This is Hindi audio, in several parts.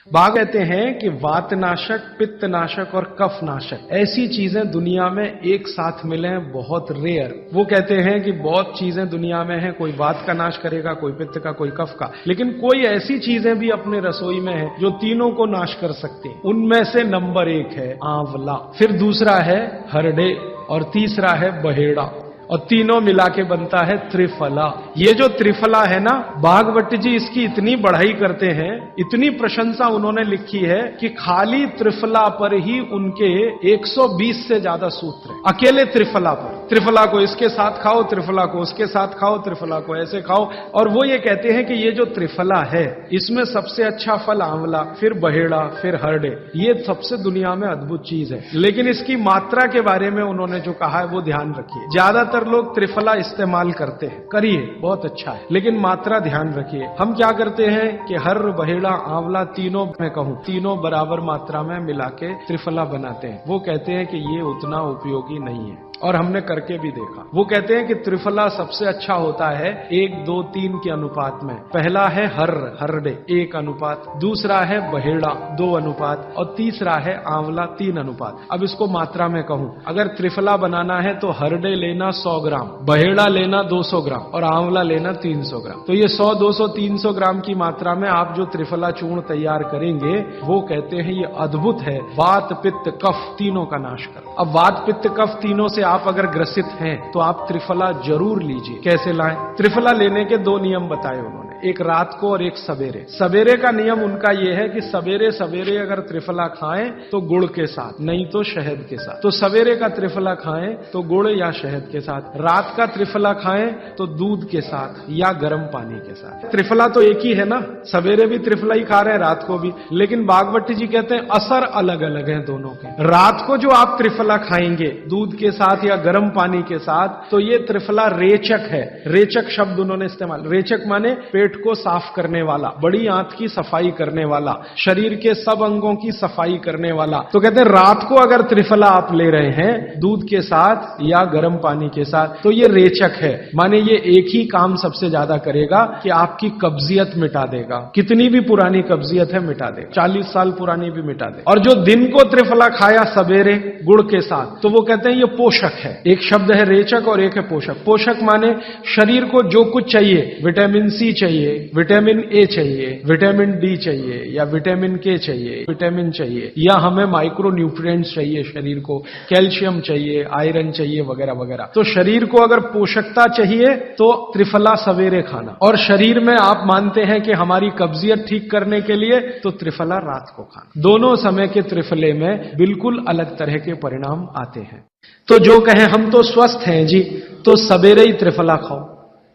बाघ कहते हैं कि वातनाशक, पित्तनाशक और कफनाशक ऐसी चीजें दुनिया में एक साथ मिले बहुत रेयर। वो कहते हैं कि बहुत चीजें दुनिया में हैं, कोई वात का नाश करेगा, कोई पित्त का, कोई कफ का, लेकिन कोई ऐसी चीजें भी अपने रसोई में है जो तीनों को नाश कर सकती हैं। उनमें से नंबर 1 है आंवला, फिर दूसरा है हरडे और तीसरा है बहेड़ा, और तीनों मिला के बनता है त्रिफला। ये जो त्रिफला है ना, भागवत जी इसकी इतनी बढ़ाई करते हैं, इतनी प्रशंसा उन्होंने लिखी है कि खाली त्रिफला पर ही उनके 120 से ज्यादा सूत्र हैं। अकेले त्रिफला पर, त्रिफला को इसके साथ खाओ, त्रिफला को उसके साथ खाओ, त्रिफला को ऐसे खाओ। और वो ये कहते हैं कि ये जो त्रिफला है इसमें सबसे अच्छा फल आंवला, फिर बहेड़ा, फिर हरडे, ये सबसे दुनिया में अद्भुत चीज है। लेकिन इसकी मात्रा के बारे में उन्होंने जो कहा है वो ध्यान रखिए। ज्यादातर लोग त्रिफला इस्तेमाल करते हैं, करिए, बहुत अच्छा है, लेकिन मात्रा ध्यान रखिए। हम क्या करते हैं कि हर बहेड़ा आंवला तीनों, मैं कहूं तीनों बराबर मात्रा में मिला के त्रिफला बनाते हैं। वो कहते हैं कि ये उतना उपयोगी नहीं है, और हमने करके भी देखा। वो कहते हैं कि त्रिफला सबसे अच्छा होता है 1, 2, 3 के अनुपात में। पहला है हरडे 1 अनुपात, दूसरा है बहेड़ा 2 अनुपात, और तीसरा है आंवला 3 अनुपात। अब इसको मात्रा में कहूं, अगर त्रिफला बनाना है तो हरडे लेना 100 ग्राम, बहेड़ा लेना 200 ग्राम और आंवला लेना 300 ग्राम। तो ये 100, 200, 300 ग्राम की मात्रा में आप जो त्रिफला चूर्ण तैयार करेंगे, वो कहते हैं ये अद्भुत है, वात पित्त कफ तीनों का नाश कर। अब वात पित्त कफ तीनों से आप अगर ग्रसित हैं तो आप त्रिफला जरूर लीजिए। कैसे लाएं? त्रिफला लेने के 2 नियम बताए उन्होंने, एक रात को और एक सवेरे। सवेरे का नियम उनका यह है कि सवेरे सवेरे अगर त्रिफला खाएं तो गुड़ के साथ, नहीं तो शहद के साथ। तो सवेरे का त्रिफला खाएं तो गुड़ या शहद के साथ, रात का त्रिफला खाएं तो दूध के साथ या गर्म पानी के साथ। त्रिफला तो एक ही है ना, सवेरे भी त्रिफला ही खा रहे हैं, रात को भी, लेकिन भागवत जी कहते हैं असर अलग अलग है दोनों के। रात को जो आप त्रिफला खाएंगे दूध के साथ या गर्म पानी के साथ, तो ये त्रिफला रेचक है। रेचक शब्द उन्होंने इस्तेमाल, रेचक माने पेट को साफ करने वाला, बड़ी आंत की सफाई करने वाला, शरीर के सब अंगों की सफाई करने वाला। तो कहते हैं रात को अगर त्रिफला आप ले रहे हैं दूध के साथ या गर्म पानी के साथ, तो ये रेचक है, माने ये एक ही काम सबसे ज्यादा करेगा कि आपकी कब्जियत मिटा देगा। कितनी भी पुरानी कब्जियत है मिटा देगा, 40 साल पुरानी भी मिटा देगा। और जो दिन को त्रिफला खाया सवेरे गुड़ के साथ, तो वो कहते हैं ये पोषक है। एक शब्द है रेचक और एक है पोषक। पोषक माने शरीर को जो कुछ चाहिए, विटामिन सी चाहिए, विटामिन ए चाहिए, विटामिन डी चाहिए, या विटामिन के चाहिए, विटामिन चाहिए, या हमें माइक्रो न्यूट्रिएंट्स चाहिए, शरीर को कैल्शियम चाहिए, आयरन चाहिए, वगैरह वगैरह। तो शरीर को अगर पोषकता चाहिए तो त्रिफला सवेरे खाना, और शरीर में आप मानते हैं कि हमारी कब्जियत ठीक करने के लिए तो त्रिफला रात को खाना। दोनों समय के त्रिफले में बिल्कुल अलग तरह के परिणाम आते हैं। तो जो कहें हम तो स्वस्थ हैं जी, तो सवेरे ही त्रिफला खाओ,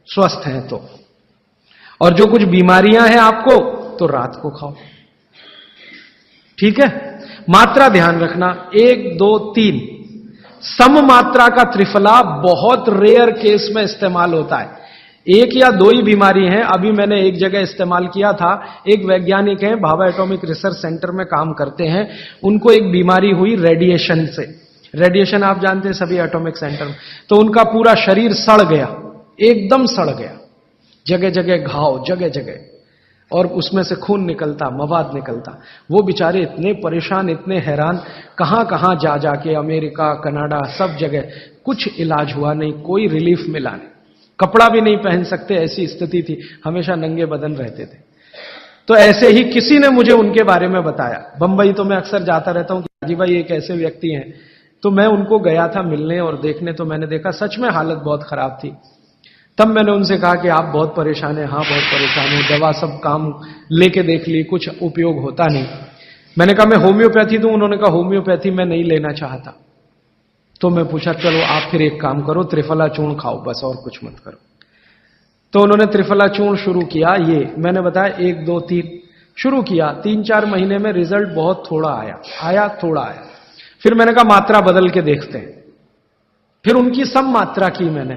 स्वस्थ हैं तो, और जो कुछ बीमारियां हैं आपको तो रात को खाओ, ठीक है। मात्रा ध्यान रखना, 1, 2, 3 सम मात्रा का त्रिफला बहुत रेयर केस में इस्तेमाल होता है। 1 या 2 ही बीमारी हैं। अभी मैंने एक जगह इस्तेमाल किया था, एक वैज्ञानिक हैं, भाभा एटॉमिक रिसर्च सेंटर में काम करते हैं, उनको एक बीमारी हुई रेडिएशन से। रेडिएशन आप जानते हैं सभी एटॉमिक सेंटर में, तो उनका पूरा शरीर सड़ गया, एकदम सड़ गया, जगह जगह घाव, जगह जगह, और उसमें से खून निकलता, मवाद निकलता। वो बेचारे इतने परेशान, इतने हैरान, कहां कहां जा जाके, अमेरिका, कनाडा, सब जगह, कुछ इलाज हुआ नहीं, कोई रिलीफ मिला नहीं। कपड़ा भी नहीं पहन सकते, ऐसी स्थिति थी, हमेशा नंगे बदन रहते थे। तो ऐसे ही किसी ने मुझे उनके बारे में बताया। बंबई तो मैं अक्सर जाता रहता हूं कि हाजी भाई एक ऐसे व्यक्ति हैं, तो मैं उनको गया था मिलने और देखने, तो मैंने देखा सच में हालत बहुत खराब थी। तब मैंने उनसे कहा कि आप बहुत परेशान हैं। हाँ बहुत परेशान हूं, दवा सब काम लेके देख ली, कुछ उपयोग होता नहीं। मैंने कहा मैं होम्योपैथी दूं? उन्होंने कहा होम्योपैथी मैं नहीं लेना चाहता। तो मैं पूछा चलो आप फिर एक काम करो, त्रिफला चूर्ण खाओ बस, और कुछ मत करो। तो उन्होंने त्रिफला चूर्ण शुरू किया, ये मैंने बताया 1, 2, 3 शुरू किया। 3-4 महीने में रिजल्ट बहुत थोड़ा आया, थोड़ा आया। फिर मैंने कहा मात्रा बदल के देखते हैं। फिर उनकी सब मात्रा की मैंने,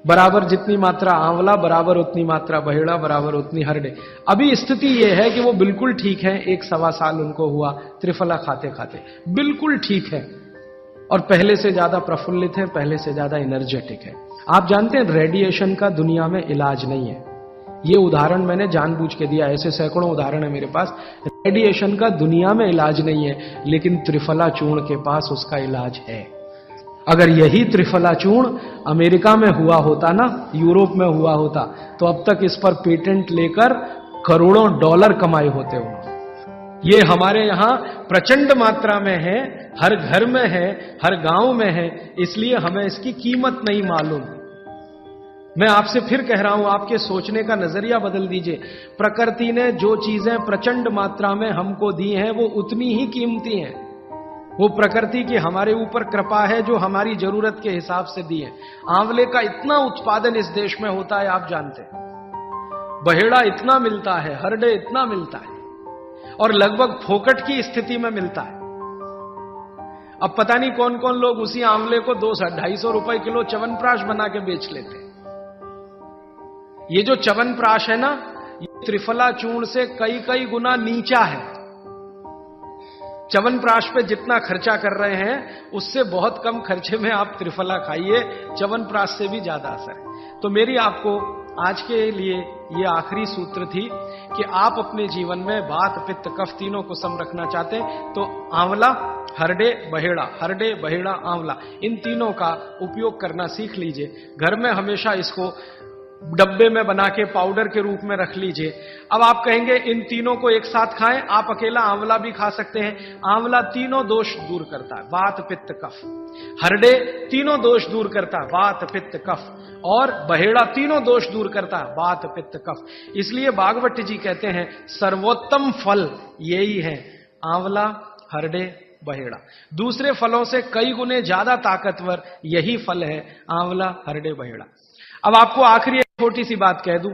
बराबर जितनी मात्रा आंवला, बराबर उतनी मात्रा बहेड़ा, बराबर उतनी हरडे। अभी स्थिति यह है कि वो बिल्कुल ठीक है, 1-1.25 साल उनको हुआ त्रिफला खाते खाते, बिल्कुल ठीक है, और पहले से ज्यादा प्रफुल्लित है, पहले से ज्यादा एनर्जेटिक है। आप जानते हैं रेडिएशन का दुनिया में इलाज नहीं है। ये उदाहरण मैंने जानबूझ के दिया, ऐसे सैकड़ों उदाहरण है मेरे पास। रेडिएशन का दुनिया में इलाज नहीं है, लेकिन त्रिफला चूर्ण के पास उसका इलाज है। अगर यही त्रिफला चूर्ण अमेरिका में हुआ होता ना, यूरोप में हुआ होता, तो अब तक इस पर पेटेंट लेकर करोड़ों डॉलर कमाए होते उन्होंने। ये हमारे यहां प्रचंड मात्रा में है, हर घर में है, हर गांव में है, इसलिए हमें इसकी कीमत नहीं मालूम। मैं आपसे फिर कह रहा हूं, आपके सोचने का नजरिया बदल दीजिए। प्रकृति ने जो चीजें प्रचंड मात्रा में हमको दी हैं, वो उतनी ही कीमती हैं। वो प्रकृति की हमारे ऊपर कृपा है जो हमारी जरूरत के हिसाब से दी है। आंवले का इतना उत्पादन इस देश में होता है, आप जानते हैं। बहेड़ा इतना मिलता है, हरडे इतना मिलता है, और लगभग फोकट की स्थिति में मिलता है। अब पता नहीं कौन कौन लोग उसी आंवले को 200-250 रुपए किलो च्यवनप्राश बना के बेच लेते हैं। ये जो च्यवनप्राश है ना, ये त्रिफला चूर्ण से कई कई गुना नीचा है। च्यवनप्राश पे जितना खर्चा कर रहे हैं, उससे बहुत कम खर्चे में आप त्रिफला खाइए, च्यवनप्राश से भी ज्यादा असर है। तो मेरी आपको आज के लिए ये आखिरी सूत्र थी कि आप अपने जीवन में वात पित्त कफ तीनों को सम रखना चाहते हैं तो आंवला, हरडे, बहेड़ा, हरडे, बहेड़ा, आंवला, इन तीनों का उपयोग करना सीख लीजिए। घर में हमेशा इसको डब्बे में बना के पाउडर के रूप में रख लीजिए। अब आप कहेंगे इन तीनों को एक साथ खाएं, आप अकेला आंवला भी खा सकते हैं। आंवला तीनों दोष दूर करता है, वात पित्त कफ। हरडे तीनों दोष दूर करता है, वात पित्त कफ। और बहेड़ा तीनों दोष दूर करता है, वात पित्त कफ। इसलिए भागवत जी कहते हैं सर्वोत्तम फल यही है, आंवला, हरडे, बहेड़ा। दूसरे फलों से कई गुने ज्यादा ताकतवर यही फल है, आंवला, हरडे, बहेड़ा। अब आपको आखिरी एक छोटी सी बात कह दूं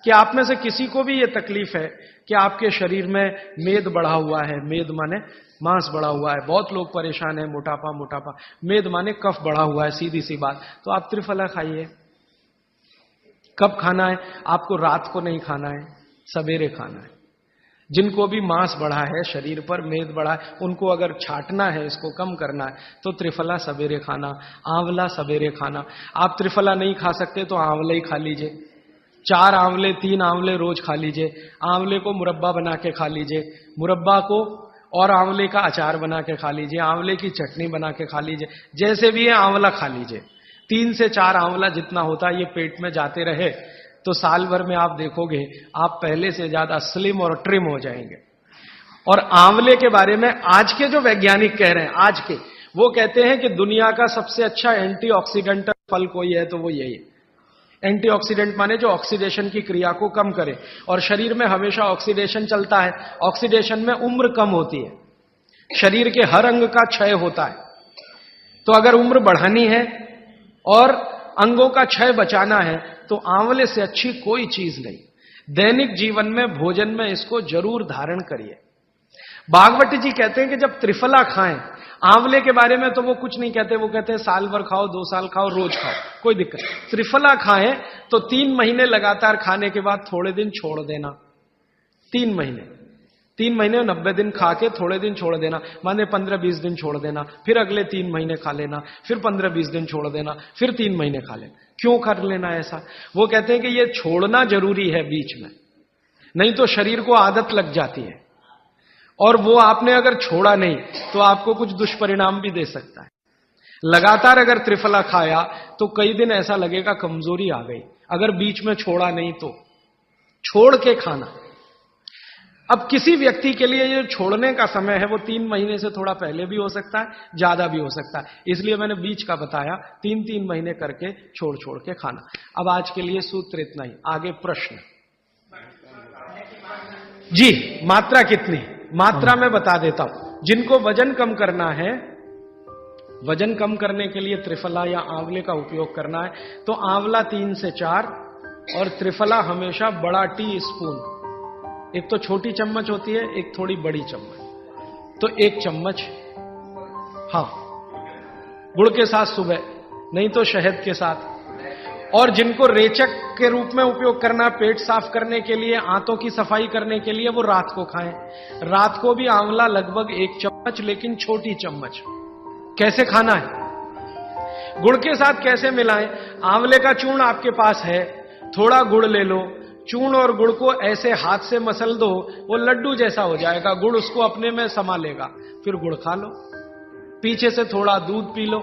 कि आप में से किसी को भी यह तकलीफ है कि आपके शरीर में मेद बढ़ा हुआ है, मेद माने मांस बढ़ा हुआ है, बहुत लोग परेशान है, मोटापा मोटापा, मेद माने कफ बढ़ा हुआ है, सीधी सी बात, तो आप त्रिफला खाइए। कब खाना है? आपको रात को नहीं खाना है, सवेरे खाना है। जिनको भी मांस बढ़ा है, शरीर पर मेद बढ़ा है, उनको अगर छाटना है, इसको कम करना है, तो त्रिफला सवेरे खाना, आंवला सवेरे खाना। आप त्रिफला नहीं खा सकते तो आंवला ही खा लीजिए। 4 आंवले 3 आंवले रोज खा लीजिए। आंवले को मुरब्बा बना के खा लीजिए, मुरब्बा को और आंवले का अचार बना के खा लीजिए, आंवले की चटनी बना के खा लीजिए, जैसे भी है आंवला खा लीजिए। 3 से 4 आंवला जितना होता है, ये पेट में जाते रहे तो साल भर में आप देखोगे आप पहले से ज्यादा स्लिम और ट्रिम हो जाएंगे। और आंवले के बारे में आज के जो वैज्ञानिक कह रहे हैं, आज के, वो कहते हैं कि दुनिया का सबसे अच्छा एंटीऑक्सीडेंट फल कोई है तो वो यही है। एंटीऑक्सीडेंट माने जो ऑक्सीडेशन की क्रिया को कम करे, और शरीर में हमेशा ऑक्सीडेशन चलता है। ऑक्सीडेशन में उम्र कम होती है, शरीर के हर अंग का क्षय होता है। तो अगर उम्र बढ़ानी है और अंगों का क्षय बचाना है तो आंवले से अच्छी कोई चीज नहीं। दैनिक जीवन में भोजन में इसको जरूर धारण करिए। भागवत जी कहते हैं कि जब त्रिफला खाएं, आंवले के बारे में तो वो कुछ नहीं कहते, वो कहते हैं साल भर खाओ, 2 साल खाओ, रोज खाओ, कोई दिक्कत नहीं। त्रिफला खाएं तो 3 महीने लगातार खाने के बाद थोड़े दिन छोड़ देना। 3 महीने 90 दिन खा के थोड़े दिन छोड़ देना, माने 15-20 दिन छोड़ देना, फिर अगले 3 महीने खा लेना, फिर 15-20 दिन छोड़ देना, फिर 3 महीने खा लेना। क्यों कर लेना ऐसा? वो कहते हैं कि ये छोड़ना जरूरी है बीच में, नहीं तो शरीर को आदत लग जाती है, और वो आपने अगर छोड़ा नहीं तो आपको कुछ दुष्परिणाम भी दे सकता है। लगातार अगर त्रिफला खाया तो कई दिन ऐसा लगेगा कमजोरी आ गई, अगर बीच में छोड़ा नहीं तो छोड़ के खाना। अब किसी व्यक्ति के लिए ये छोड़ने का समय है वो 3 महीने से थोड़ा पहले भी हो सकता है, ज्यादा भी हो सकता है, इसलिए मैंने बीच का बताया, 3-3 महीने करके छोड़ छोड़ के खाना। अब आज के लिए सूत्र इतना ही, आगे प्रश्न। जी, मात्रा कितनी? मात्रा में बता देता हूं। जिनको वजन कम करना है, वजन कम करने के लिए त्रिफला या आंवले का उपयोग करना है तो आंवला 3 से 4 और त्रिफला हमेशा बड़ा टी स्पून, एक तो छोटी चम्मच होती है, एक थोड़ी बड़ी चम्मच, तो 1 चम्मच, हाँ, गुड़ के साथ सुबह, नहीं तो शहद के साथ। और जिनको रेचक के रूप में उपयोग करना, पेट साफ करने के लिए, आंतों की सफाई करने के लिए, वो रात को खाएं। रात को भी आंवला लगभग 1 चम्मच, लेकिन छोटी चम्मच। कैसे खाना है? गुड़ के साथ कैसे मिलाएं? आंवले का चूर्ण आपके पास है, थोड़ा गुड़ ले लो, चूर्ण और गुड़ को ऐसे हाथ से मसल दो, वो लड्डू जैसा हो जाएगा, गुड़ उसको अपने में समा लेगा, फिर गुड़ खा लो, पीछे से थोड़ा दूध पी लो।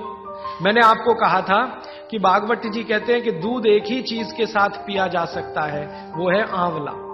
मैंने आपको कहा था कि भागवत जी कहते हैं कि दूध एक ही चीज के साथ पिया जा सकता है, वो है आंवला।